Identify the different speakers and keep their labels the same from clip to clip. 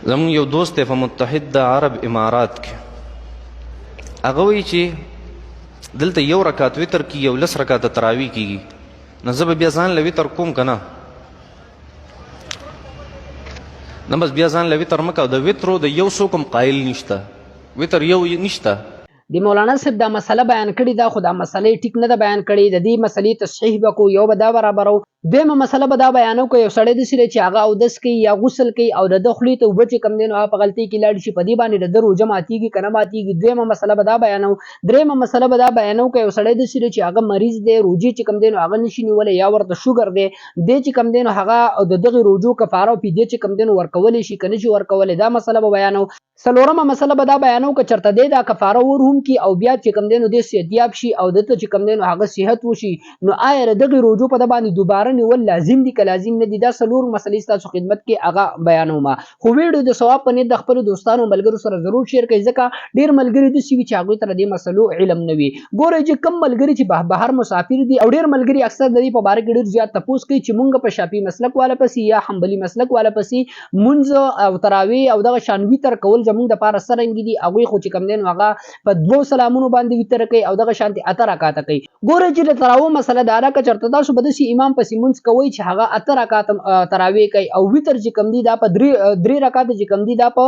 Speaker 1: زمون یو دوست دی په متحد د عرب امارات کې، هغه وایي چې دلته یو رکعت وتر کې یو 10 رکعته تراویح کېږي، نو زه به بیا ځان له وتر کوم که نه؟ نه بس بیا ځان له وتر مه کوه، د وترو د یو څوک هم قایل نشته، وتر یو نشته.
Speaker 2: د مولانا صاحب دا مسله بیان کړې ده، خو دا مسلې ټیک نه ده بیان کړې. د دې مسلې تصحیح به کو، یو به دا برابرو. دویمه مسله به دا بیانو که یو سړی داسې دی چې هغه اودس کوي یا غسل کوي او د ده خولې ته اوبه چې کوم دی نو هغه په غلطۍ کې لاړ شي، په دې باندې د ده روژه ماتېږي که نه ماتېږي. دویمه مسله به دا بیانو. درېیمه مسله به دا بیانو که یو سړی داسې دی چې هغه مریض دی، روژې چې کوم دی نو هغه نشي نیولی، یا ورته شوګر دی، دی چې کوم دی نو هغه د دغې روژو کفاره او فدیه چې کوم دی نو ورکولی شي که نشي ورکولی، دا مسله به بیانو. څلورمه مسله به دا بیانو که چېرته دی دا کفاره ور هم کړي او بیا چې کوم دی نو دی صحتیاب شي او دته چې کوم دی نو هغه صحت وشي، نو آیا د دغې روژو په ده باندې دوباره نیول لازم دي که لازم نه دي؟ دا څلور مسلې ستاسو خدمت کې هغه بیانوم. خو ویډیو د ثواب په نیت د خپلو دوستانو ملګرو سره ضرور شیر کړئ، ځکه ډېر ملګري داسې وي چې هغوی ته د دې مسلو علم نه وي. ګورئ چې کوم ملګري چې بهر مسافر دي او ډېر ملګري اکثر د دې په باره کې ډېر زیات تپوس کوي چې مونږ په شافعي مسلک والا پسې یا حنبلي مسلک والا پسې مونځ او تراویح او دغه شان وتر کول زمونږ دپاره څرنګه دي؟ هغوی خو چې کوم دی نو هغه په 2 سلامونو باندې وتر کوي او دغه شانتې 8 رکعاته کوي. ګورئ چې د تراویح مسله دا ده که چېرته تاسو به داسې امام پسې مونځ کوئ چې هغه 8 رکعاته تراویح کوي او وتر چې کوم دي دا په 3 رکعاته چې کوم دي دا په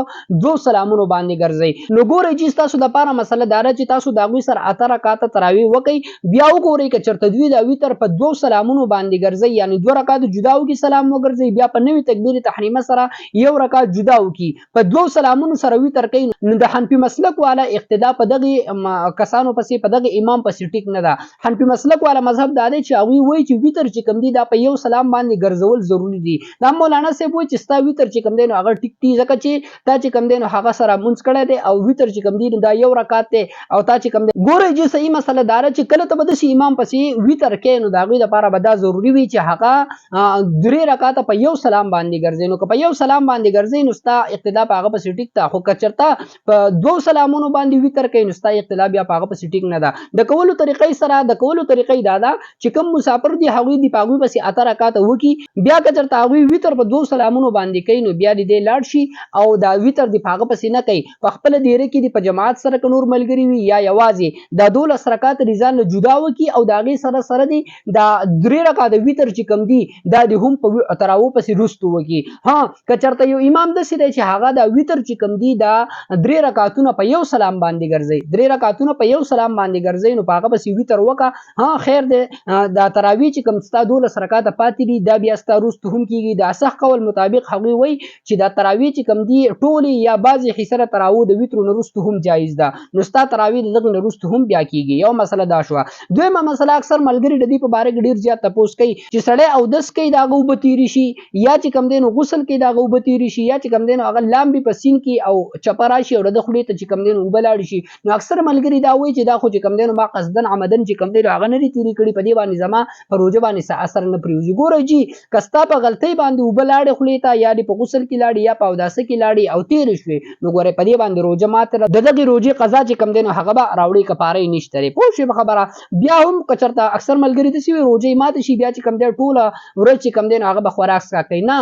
Speaker 2: 2 سلامونو باندې ګرځي، نو ګورئ چې ستاسو دپاره مسله دا ده چې تاسو د هغوی سره 8 رکعاته تراویح وکړئ، بیا وګورئ که چېرته دوی دا وتر په 2 سلامونو باندې ګرځي، یعنې 2 رکعاته جدا وکړي سلام وګرځي، بیا په نوي تکبیر تحریمه سره 1 رکعت جدا وکړي، په 2 سلامونو سره وتر کوي، نو د حنفي مسلک والا اقتدا په دغې کسانو پسې په دغه امام پسې ټیک نه ده. حنفي مسلک والا مذهب دا دی چې هغوی وایي چې وتر چې کوم دی دا په 1 سلام باندې ګرځول ضروري دي. دا مولانا صاحب وایي چې ستا وتر چې کوم دی نو هغه ټیک دی، ځکه چې تا چې کوم دی نو هغه سره مونځ کړی دی او وتر چې کوم دی نو دا 1 رکعت دی او تا چې کوم دی. ګورئ چې صحیح مسله دا ده چې کله ته به داسې امام پسې وتر کوې نو د هغوی دپاره به دا ضروري وي چې هغه 3 رکعته په 1 سلام باندې ګرځي، نو که په 1 سلام باندې ګرځي نو ستا اقتدا په هغه پسې ټیک ده. خو که چېرته په 2 سلامونو باندې وتر کوي نو ستا اقتدا بیا په هغه پسې ټیک نه ده. د کولو طریقې سره د کولو طریقې دا ده چې کوم مسافر دي هغوی دي په هغوی پسې 8 رکعاته وکړي، بیا که چېرته هغوی وتر په 2 سلامونو باندې کوي نو بیا دې دی لاړ شي او دا وتر دې په هغه پسې نه کوي، په خپله دیره کې دې په جماعت سره که نور ملګري وي یا یوازې دا 12 رکعات دې ځان له جدا وکړي او د هغې سره دې دا 3 رکعاته وتر چې کوم دي دا دې هم په تراویح پسې وروستو وکړي. ها که چېرته یو امام داسې دی چې هغه دا وتر چې کوم دي دا 3 رکعتونه په 1 سلام باندې ګرځي، 3 رکعتونه په 1 سلام باندې ګرځي، نو په هغه پسې وتر وکړه. ها خیر دی، دا تراویح چې کوم ستا 12 رکعاته پاتې دي دا بیا ستا وروسته هم کېږي. د اصح قول مطابق هغوی وایي چې دا تراویح چې کوم دي ټولې یا بعضې حصه د تراویح د وترو نه وروسته هم جایز ده، نو ستا تراویح د دغې نه وروسته هم بیا کېږي. یو مسله دا شوه. دویمه مسله اکثر ملګري د دې په باره کې ډېر زیات تپوس کوي چې سړی اودس کوي د هغه اوبه تېرې شي، یا چې کوم دی نو غسل کوي د هغه اوبه تېرې شي، یا چې کوم دی نو هغه لامبي په سیند کې او چپه راشي او د ده خولې ته چې کوم دی نو اوبه لاړې شي، نو اکثر ملګري دا وایي چې دا خو چې کوم دی نو ما قصدن عمدن چې کوم دی نو هغه نه دي تېرې کړي، په دې باندې زما په روژه باندې څه اثر نه پرېوځي. ګورئ جي که ستا په غلطۍ باندې اوبه لاړې خولې ته، یا دې په غسل کې لاړې یا په اوداسه کې لاړې او تېرې شوې، نو ګورئ په دې باندې روژه ماته ده، د دغې روژې قضا چې کوم دی نو هغه به راوړي، کفاره یې نشته دی. پوه شوې په خبره؟ بیا هم که چېرته اکثر ملګري داسې وي روژه یې ماته شي، بیا چې کوم دی ټوله ورځ چې کوم دی نو هغه به خوراک څښاک کوي، نه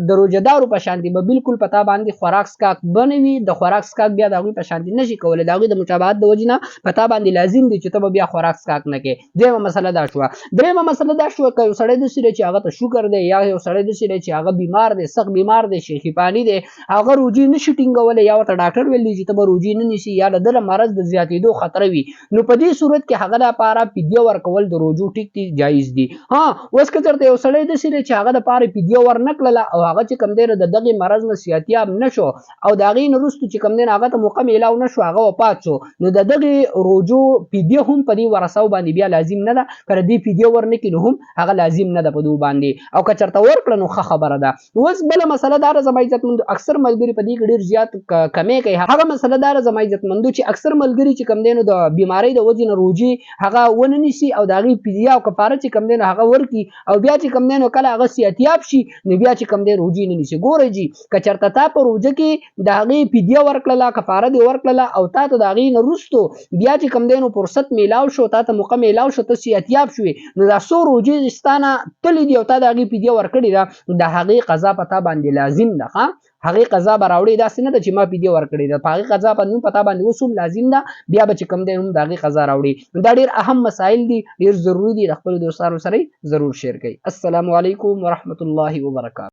Speaker 2: د روژهدارو په شانتې به بلکل په تا باندې خوراک څښاک به نه وي، د خوراک څښاک بیا د هغوی په شانتې نه شي کولی، د هغوی د مشابهت د وجې نه په تا باندې لازم دی چې ته به بیا خوراک څښاک نه کوې. دویمه مسله دا شوه. درېیمه مسله دا شوه که یو سړی داسې دی چې هغه ته شوګر دی، یا یو سړی داسې دی چې هغه بیمار دی، سخت بیمار دی، شیخي پاني دی، هغه روژې نه شي ټینګولی، یا ورته ډاکټر ویلی چې ته به روژې نه نیسي، یا د ده له مرض د زیاتېدو خطره وي، نو په دې صورت کې هغه لپاره فدیه ورکول د روژو ټیک دي، جایز دي. ها اوس که چېرته یو سړی داسې دی چې هغه دپاره فدیه ورنه کړله او هغه چې کوم دی د دغې مرض نه صحتیاب نه شو او د هغې نه وروسته چې کوم دی هغه ته موقع میلاو نه شو، هغه وفات شو، نو د دغې روژو فدیه هم په دې ورثو باندې بیا لازم نه ده، که د دې فدیه ورنه کړي نو هم هغه لازم نه ده په دو باندې، او که چېرته ورکړه نو ښه خبره ده. اوس بله مسله دا ده زما عزتمندو، اکثر ملګري په دې کې ډېر زیات کمی کوي، هغه مسله دا ده زما عزتمندو چې اکثر ملګري چې کوم دی نو د بیمارۍ د وجې نه روژې هغه ونه نیسي او د هغې فدیه او کفاره چې کوم دی نو هغه ورکړي، او بیا چې کوم دی نو کله هغه صحتیاب شي نو بیا چې کوم دی روژې نه نیسي. ګورئ جي که چېرته تا په روژه کې د هغې فدیه ورکړله، کفاره دې ورکړله او تا ته د هغې نه وروستو بیا چې کوم دی نو فرصت میلاو شو، تا ته موقع میلاو شو، ته صحتیاب شوې، نو دا څو روژې چې ستا نه تللي دي او تا د هغې فدیه ورکړې ده، د هغې قضا په تا باندې لازم ده. هغه قضا به راوړي داسې نه ده چې ما پیډه ورکړې ده په هغه قضا باندې پتا باندې وسوم لازم ده بیا به چې کم دی هم د هغې قضا راوړي دا ډېر اهم مسایل دي ډېر ضروري دي د خپلو دوستانو سره ضرور شیر کړئ السلام علیکم ورحمت الله وبرکاته